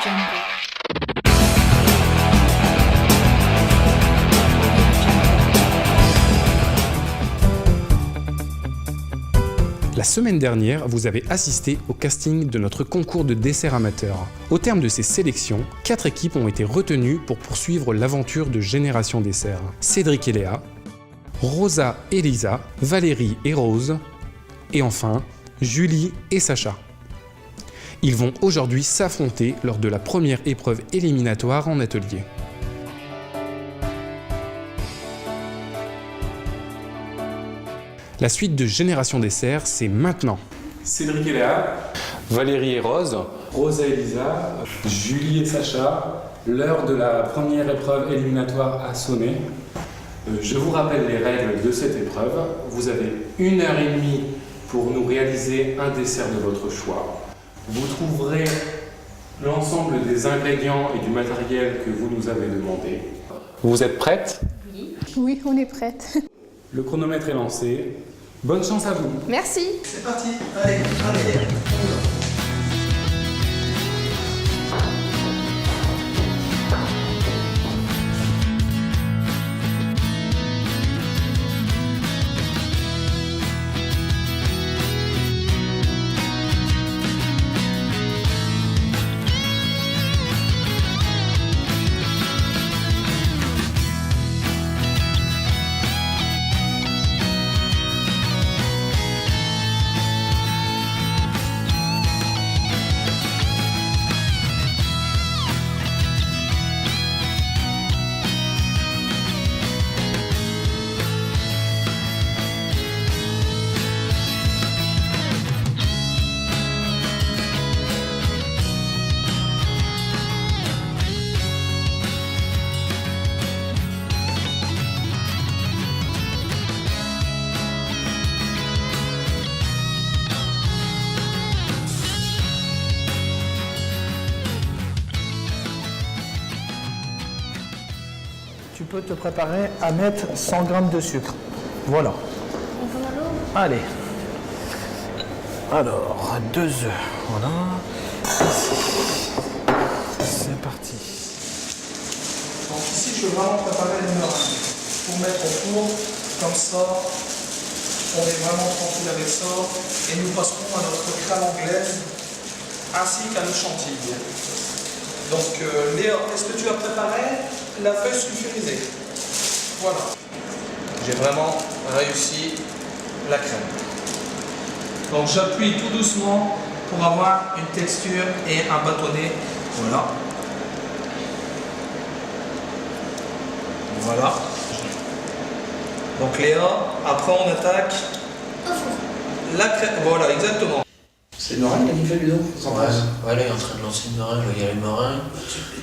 Jungle. La semaine dernière, vous avez assisté au casting de notre concours de dessert amateur. Au terme de ces sélections, 4 équipes ont été retenues pour poursuivre l'aventure de Génération Dessert. Cédric et Léa, Rosa et Lisa, Valérie et Rose, et enfin, Julie et Sacha. Ils vont aujourd'hui s'affronter lors de la première épreuve éliminatoire en atelier. La suite de Génération Dessert, c'est maintenant. Cédric et Léa, Valérie et Rose, Rosa et Lisa, Julie et Sacha. L'heure de la première épreuve éliminatoire a sonné. Je vous rappelle les règles de cette épreuve. Vous avez 1h30 pour nous réaliser un dessert de votre choix. Vous trouverez l'ensemble des ingrédients et du matériel que vous nous avez demandé. Vous êtes prêtes ? Oui, on est prête. Le chronomètre est lancé. Bonne chance à vous. Merci. C'est parti, allez, allez. Tu peux te préparer à mettre 100 g de sucre. Voilà. Allez. Alors, 2 œufs. Voilà. Ici. C'est parti. Donc ici, je vais vraiment préparer les meringues pour mettre au four. Comme ça, on est vraiment tranquille avec ça. Et nous passerons à notre crème anglaise ainsi qu'à nos chantilly. Donc, Léa, est-ce que tu as préparé la feuille sulfurisée? Voilà. J'ai vraiment réussi la crème. Donc, j'appuie tout doucement pour avoir une texture et un bâtonnet. Voilà. Voilà. Donc, Léa, après, on attaque la crème. Voilà, exactement. C'est une meringue qui fait Ludo. Ouais, là il est en train de lancer une meringue, il y a les meringues.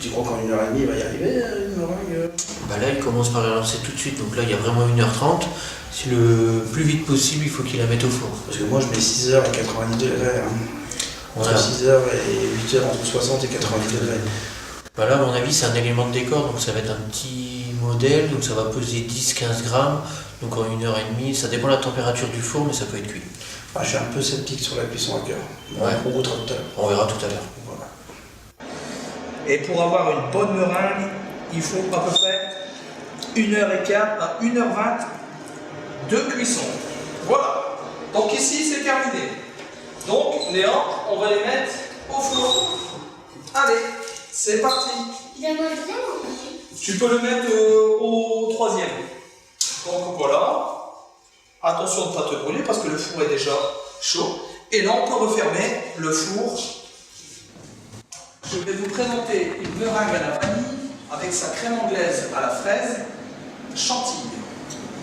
Tu crois qu'en 1h30 il va y arriver une meringue? Bah là il commence par la lancer tout de suite, donc là il y a vraiment 1h30. Si le plus vite possible, il faut qu'il la mette au four. Parce que moi je mets 6h à 90 degrés. Entre 6h et 8h, entre 60 et 90 degrés. Bah là à mon avis c'est un élément de décor, donc ça va être un petit modèle, donc ça va peser 10-15 grammes. Donc en 1h30, ça dépend de la température du four, mais ça peut être cuit. Ah, je suis un peu sceptique sur la cuisson à cœur. Ouais. On goûtera tout à l'heure. On verra tout à l'heure. Voilà. Et pour avoir une bonne meringue, il faut à peu près 1h15 à 1h20 de cuisson. Voilà. Donc ici, c'est terminé. Donc, Léa, on va les mettre au four. Allez, c'est parti. Tu peux le mettre au 3e. Donc voilà. Attention de ne pas te brûler parce que le four est déjà chaud. Et là, on peut refermer le four. Je vais vous présenter une meringue à la vanille avec sa crème anglaise à la fraise, chantilly.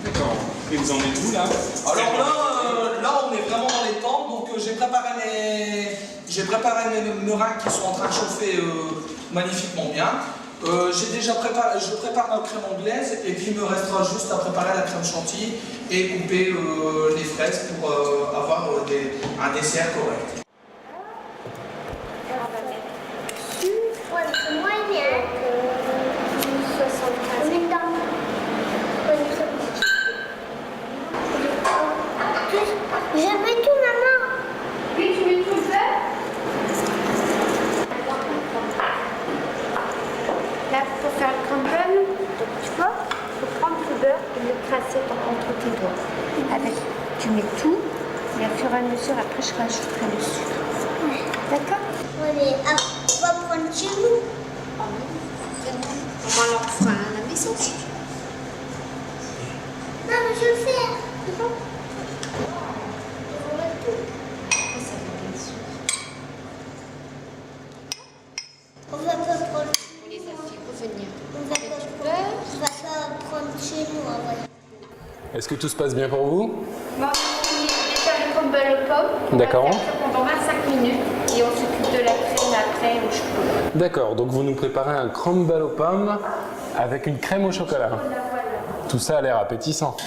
D'accord. Et vous en êtes où là? Alors là, on est vraiment dans les temps. Donc j'ai préparé les meringues qui sont en train de chauffer magnifiquement bien. Je prépare ma crème anglaise et puis il me restera juste à préparer la crème chantilly et couper les fraises pour avoir un dessert correct. C'est moyen. 75. Je mets tout, maman. Oui, tu mets tout le fait. couverture, après je rajouterai le sucre. D'accord? Allez, on va prendre chez nous. On va leur faire à la maison. Non, mais je le fais. C'est bon. On va pas prendre. On les a fait revenir. On va pas prendre chez nous, en vrai. Est-ce que tout se passe bien pour vous? Bon, on finit déjà le crumble aux pommes. D'accord. On va faire ça pendant 25 minutes et on s'occupe de la crème après au chocolat. D'accord, donc vous nous préparez un crumble aux pommes avec une crème au chocolat. Tout ça a l'air appétissant.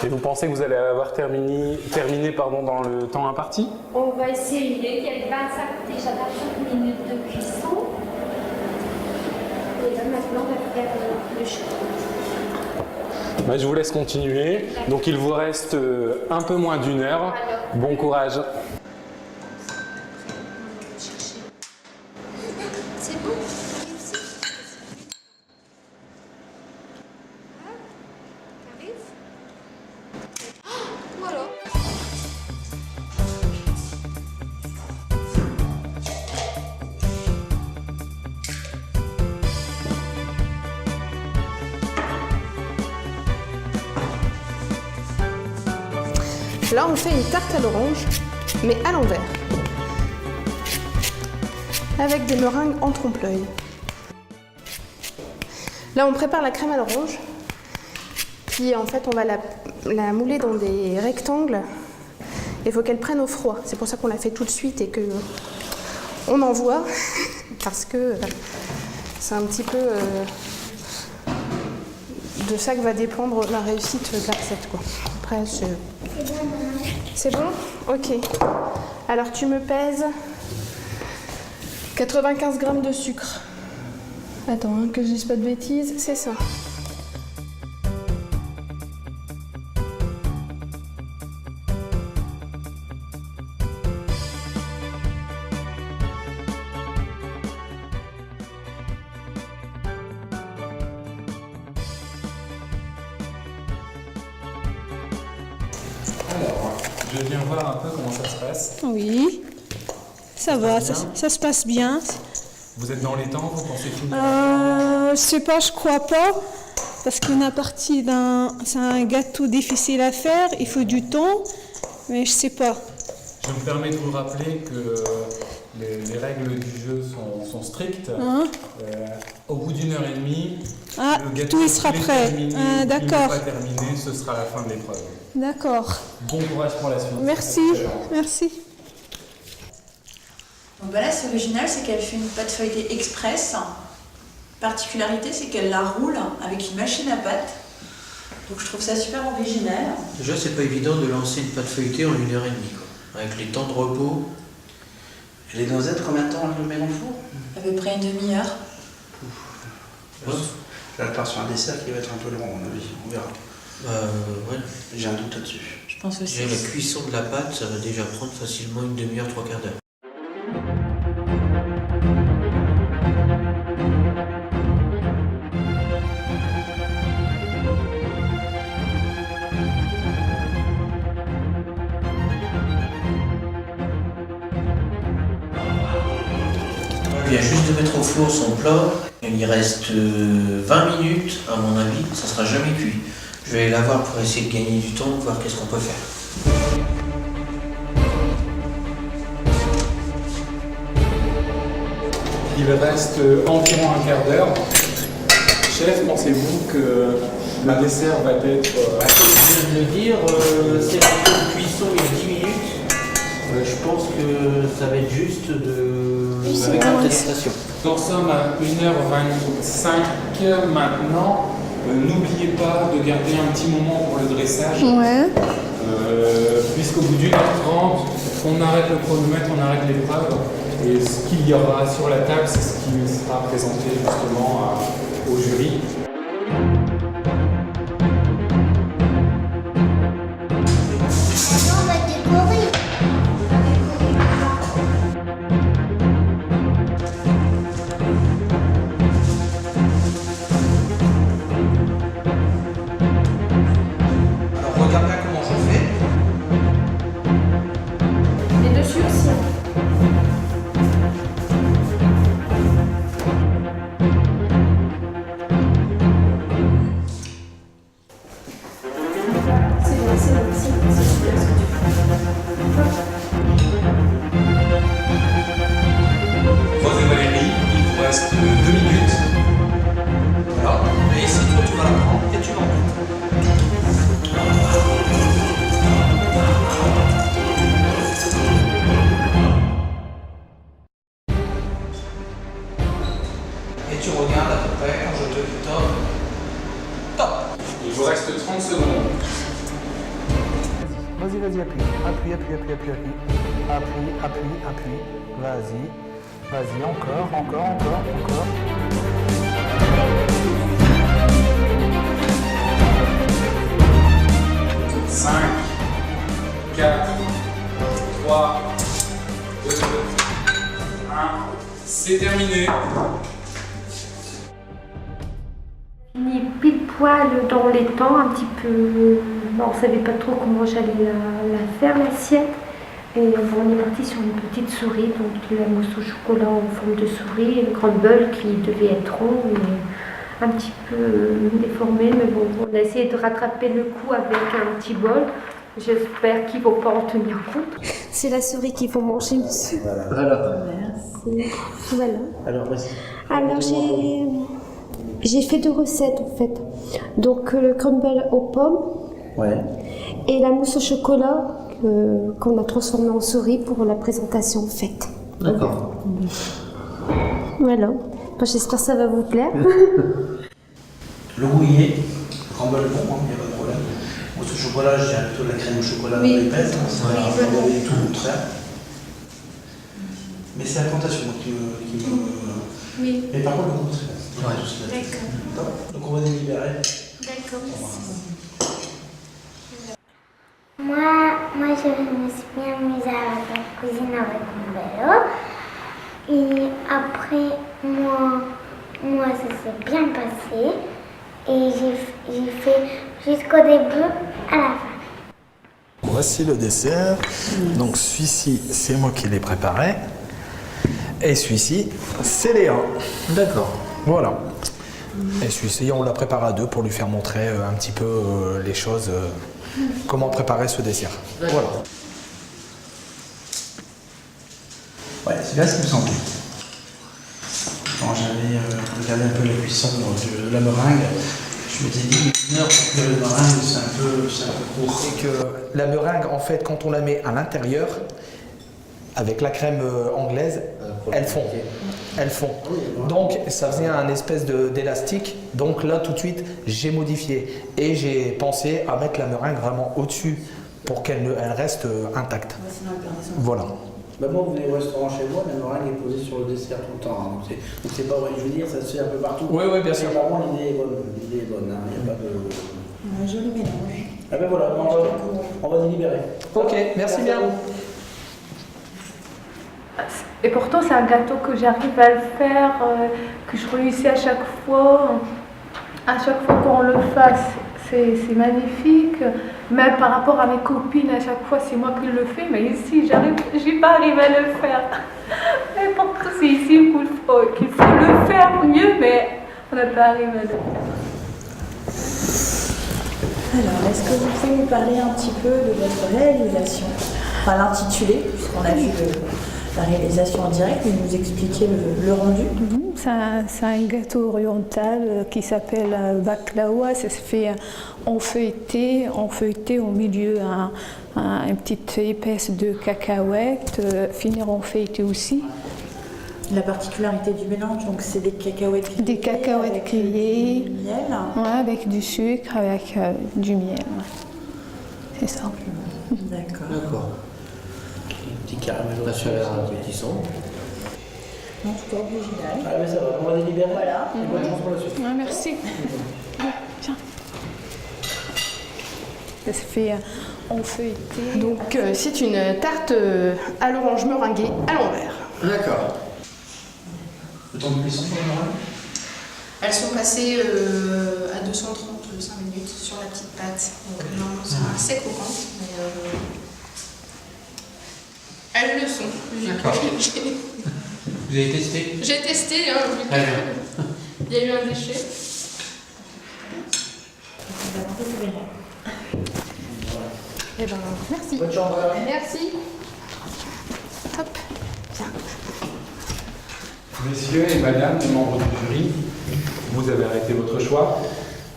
Et vous pensez que vous allez avoir terminé dans le temps imparti? On va essayer. Il y a 25 minutes de cuisson. Et là maintenant on va faire le chocolat. Je vous laisse continuer. Donc il vous reste un peu moins d'1 heure. Bon courage. C'est bon. Voilà. Là, on fait une tarte à l'orange, mais à l'envers, avec des meringues en trompe-l'œil. Là, on prépare la crème à l'orange, puis en fait, on va la mouler dans des rectangles. Il faut qu'elle prenne au froid. C'est pour ça qu'on la fait tout de suite et que on envoie, parce que c'est un petit peu de ça que va dépendre la réussite de la recette, quoi. Après, c'est bon? Ok. Alors tu me pèses 95 grammes de sucre. Attends, que je dise pas de bêtises, c'est ça. Alors, je viens voir un peu comment ça se passe. Oui, ça va, ça se passe bien. Vous êtes dans les temps, vous pensez finir? Je sais pas, je crois pas, parce qu'on a parti c'est un gâteau difficile à faire, il faut du temps, mais je sais pas. Je me permets de vous rappeler que les règles du jeu sont strictes. Hein? Au bout d'1 heure et demie, Ah, le gâteau tout il sera est prêt. terminé. Ah, Il d'accord. n'est pas terminé, ce sera la fin de l'épreuve. D'accord. Bon courage pour la suite. Merci, merci. Donc voilà, c'est original, c'est qu'elle fait une pâte feuilletée express. Particularité, c'est qu'elle la roule avec une machine à pâte. Donc je trouve ça super original. Déjà, c'est pas évident de lancer une pâte feuilletée en 1h30, quoi. Avec les temps de repos. Et les noisettes, combien de temps on le met dans le four? À peu près une demi-heure. Là, je pars sur un dessert qui va être un peu long, à mon avis. On verra. Ouais. J'ai un doute là-dessus. Je pense aussi. Déjà, la cuisson de la pâte, ça va déjà prendre facilement une demi-heure, 3/4 d'heure. Il vient juste de mettre au four son plat. Il y reste 20 minutes, à mon avis, ça sera jamais cuit. Je vais aller la voir pour essayer de gagner du temps, voir qu'est-ce qu'on peut faire. Il reste environ un quart d'heure. Chef, pensez-vous que le dessert va être... Je viens de le dire, c'est la cuisson il y a 10 minutes. Je pense que ça va être juste avec l'adaptation. Nous en sommes à 1h25 maintenant. N'oubliez pas de garder un petit moment pour le dressage. Ouais. Puisqu'au bout d'1h30, on arrête le chronomètre, on arrête l'épreuve. Et ce qu'il y aura sur la table, c'est ce qui sera présenté justement au jury. Maintenant, on va décorer. Alors regarde bien comment je fais. dessus aussi. C'est super ce que tu fais. Rose et Valérie, il vous reste 2 minutes. Voilà. Et ici, toi, tu vas la prendre et tu l'emmènes. Et tu regardes à peu près quand je te dis top. Top. Il vous reste 30 secondes. Vas-y, vas-y, appuie. Appuie, appuie, appuie, appuie, appuie. Appuie, appuie, appuie. Vas-y. Vas-y, encore, encore, encore, encore. 5, 4, 3, 2, 1. C'est terminé. Fini pile poil dans les temps, un petit peu. On ne savait pas trop comment j'allais la faire, l'assiette. Et on est parti sur une petite souris, donc la mousse au chocolat en forme de souris, une crumble qui devait être rond, mais un petit peu déformé. Mais bon, on a essayé de rattraper le coup avec un petit bol. J'espère qu'ils ne vont pas en tenir compte. C'est la souris qu'il faut manger, monsieur. Voilà. Merci. Voilà. Alors, vas-y. Alors, j'ai fait 2 recettes en fait. Donc, le crumble aux pommes Ouais. et la mousse au chocolat qu'on a transformée en souris pour la présentation en fait. D'accord. Voilà. J'espère que ça va vous plaire. Le rouillé, crumble bon, il n'y a pas de problème. Mousse au chocolat, je dirais plutôt la crème au chocolat épaisse, ça va enlever tout le contraire. Mais c'est la plantation qui me. Oui. Mais par contre, le goût, c'est bon. D'accord. Donc on va délibérer. D'accord. Moi, je me suis bien amusée avec la cuisine avec mon vélo. Et après, moi ça s'est bien passé. Et j'ai fait jusqu'au début à la fin. Voici le dessert. Donc celui-ci, c'est moi qui l'ai préparé. Et celui-ci, c'est Léa. D'accord. Voilà. Et celui-ci, on l'a préparé à 2 pour lui faire montrer un petit peu les choses, comment préparer ce dessert. Voilà. Ouais, c'est bien ce qui me semblait. Quand j'avais regardé un peu la cuisson de la meringue, je m'étais dit 1 heure pour cuire la meringue, c'est un peu court. Et que la meringue, en fait, quand on la met à l'intérieur, avec la crème anglaise, elles fond. Elles fond. Donc ça faisait un espèce d'élastique. Donc là tout de suite j'ai modifié et j'ai pensé à mettre la meringue vraiment au-dessus pour qu'elle reste intacte. Voilà. Bah moi, vous venez au restaurant chez moi, la meringue est posée sur le dessert tout le temps. Hein. Donc c'est pas vrai, je veux dire, ça se fait un peu partout. Oui, bien sûr. Mais vraiment, l'idée est bonne. L'idée est bonne, hein. Il n'y a pas de. Un joli mélange. Ah ben voilà, on va délibérer. Ok, merci bien. Et pourtant, c'est un gâteau que j'arrive à le faire, que je réussis à chaque fois. À chaque fois qu'on le fasse, c'est magnifique. Même par rapport à mes copines, à chaque fois, c'est moi qui le fais. Mais ici, j'ai pas arrivé à le faire. Mais pourtant, c'est ici qu'il faut le faire mieux, mais on n'a pas arrivé à le faire. Alors, est-ce que vous pouvez nous parler un petit peu de votre réalisation? Enfin, l'intitulé, puisqu'on a vu la réalisation en direct, mais nous expliquer le rendu. C'est un gâteau oriental qui s'appelle baklawa. Ça se fait en feuilleté au milieu une petite épaisse de cacahuètes, finir en feuilleté aussi. La particularité du mélange, donc c'est des cacahuètes grillées. Des cacahuètes grillées. Du miel. Ouais, avec du sucre, avec du miel. C'est ça. D'accord. Petit caramel. La chaleur appétissante. En tout cas original. Ah mais ça va, on va délibérer. Voilà. Et bonne chance pour la suite. Ouais, merci. Tiens. Ça se fait en feuilleté. Donc c'est une tarte à l'orange meringuée à l'envers. D'accord. Le temps de cuisson pour la meringue? Elles sont passées à 235 minutes sur la petite pâte. Donc normalement c'est assez croquant. Mais Elles le sont. D'accord. Vous avez testé? J'ai testé, hein, vu Très bien. qu'il y a eu un déchet. Eh ben, merci. Bonne chance. Merci. Hop. Bien. Messieurs et madame, les membres du jury, vous avez arrêté votre choix.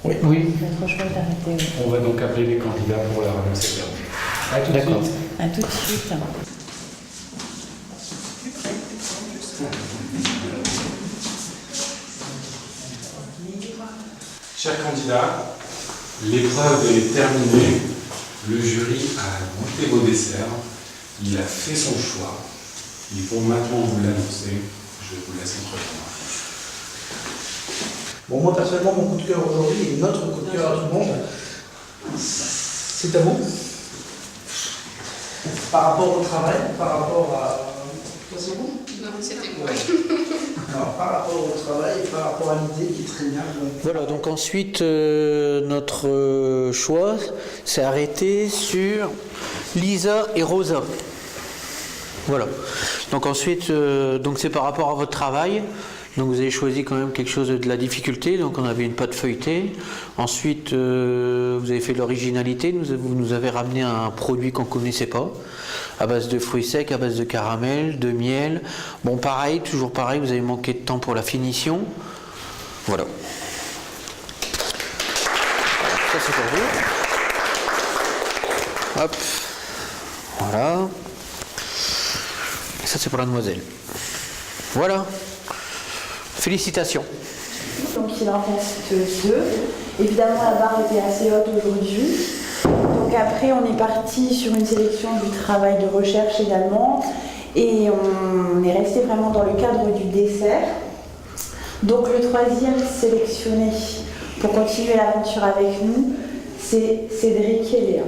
Oui. Notre choix est arrêté. Oui. On va donc appeler les candidats pour leur annoncer le verdict. À tout de D'accord. suite. À tout de suite. Chers candidats, l'épreuve est terminée. Le jury a goûté vos desserts. Il a fait son choix. Ils vont maintenant vous l'annoncer. Je vous laisse entreprendre. Bon, moi personnellement, mon coup de cœur aujourd'hui, et notre coup de cœur à tout le monde, c'est à vous. Par rapport au travail, par rapport à... Toi, c'est vous? Non, c'était moi. Alors, par rapport au travail, par rapport à l'idée qui est très bien. Voilà, donc ensuite, notre choix s'est arrêté sur Lisa et Rosa. Voilà. Donc ensuite, donc c'est par rapport à votre travail. Donc vous avez choisi quand même quelque chose de la difficulté. Donc on avait une pâte feuilletée. Ensuite, vous avez fait de l'originalité. Vous nous avez ramené un produit qu'on ne connaissait pas, à base de fruits secs, à base de caramel, de miel. Bon, pareil, toujours pareil, vous avez manqué de temps pour la finition. Voilà. Ça c'est pour vous. Hop. Voilà. Ça c'est pour la demoiselle. Voilà. Félicitations. Donc il en reste 2. Évidemment la barre était assez haute aujourd'hui. Donc après on est parti sur une sélection du travail de recherche également. Et on est resté vraiment dans le cadre du dessert. Donc le 3e sélectionné pour continuer l'aventure avec nous, c'est Cédric et Léa.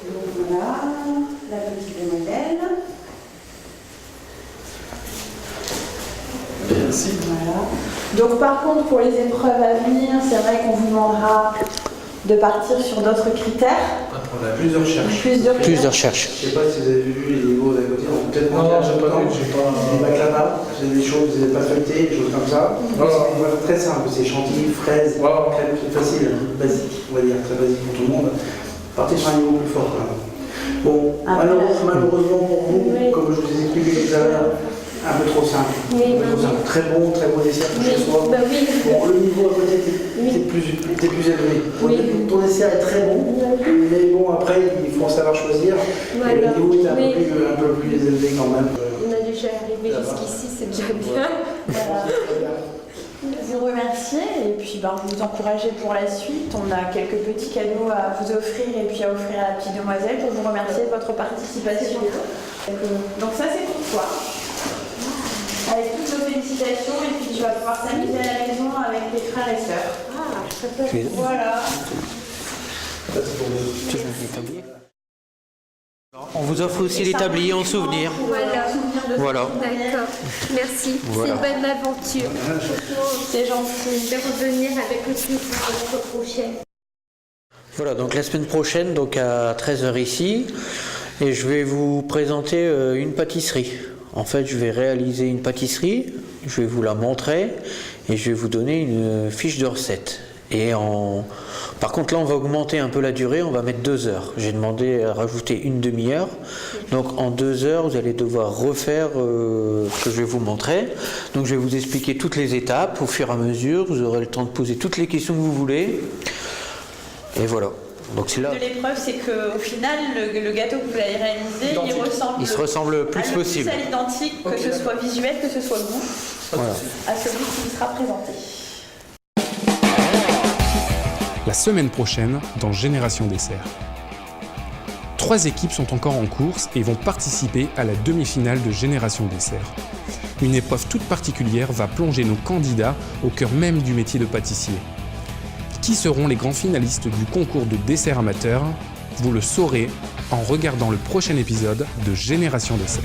Donc voilà, la petite demoiselle. Merci. Voilà. Donc par contre pour les épreuves à venir, c'est vrai qu'on vous demandera de partir sur d'autres critères. On a plus de recherches. Plus de recherches. Je ne sais pas si vous avez vu les niveaux d'à côté, on peut peut-être Non, j'ai pas vu, j'ai pas. Des baklava, c'est des choses, vous n'avez pas feuilleté, des choses comme ça. Voilà, très simple, c'est chantilly, fraises, crème, c'est facile, basique, on va dire, très basique pour tout le monde. Partez sur un niveau plus fort quand même. Bon, malheureusement pour vous, comme je vous ai expliqué tout à l'heure, un peu trop simple. Très bon dessert pour chez soi. Bon, le niveau à côté était plus élevé. Ton dessert est très bon, mais bon, après, il faut en savoir choisir. Et le niveau est un peu plus élevé quand même. On a déjà arrivé jusqu'ici, c'est déjà bien. Vous remercier et puis vous encourager pour la suite. On a quelques petits cadeaux à vous offrir et puis à offrir à la petite demoiselle pour vous remercier de votre participation. Donc ça c'est pour toi. Avec toutes nos félicitations et puis tu vas pouvoir s'amuser à la maison avec tes frères et sœurs. Voilà. On vous offre aussi les tabliers en souvenir. Voilà. D'accord. Merci. Voilà. C'est une bonne aventure. C'est gentil. Je vais revenir avec le plaisir la fois prochaine. Voilà, donc la semaine prochaine, donc à 13h ici, et je vais vous présenter une pâtisserie. En fait, je vais réaliser une pâtisserie, je vais vous la montrer et je vais vous donner une fiche de recette. Par contre, là, on va augmenter un peu la durée, on va mettre 2 heures. J'ai demandé à rajouter une demi-heure. Donc, en 2 heures, vous allez devoir refaire ce que je vais vous montrer. Donc, je vais vous expliquer toutes les étapes au fur et à mesure. Vous aurez le temps de poser toutes les questions que vous voulez. Et voilà. Donc, c'est là. De l'épreuve, c'est qu'au final, le gâteau que vous allez réaliser, il se ressemble le plus possible. À l'identique, que ce soit visuel, que ce soit goût, voilà. À celui qui sera présenté. La semaine prochaine, dans Génération Dessert. 3 équipes sont encore en course et vont participer à la demi-finale de Génération Dessert. Une épreuve toute particulière va plonger nos candidats au cœur même du métier de pâtissier. Qui seront les grands finalistes du concours de dessert amateur? Vous le saurez en regardant le prochain épisode de Génération Dessert.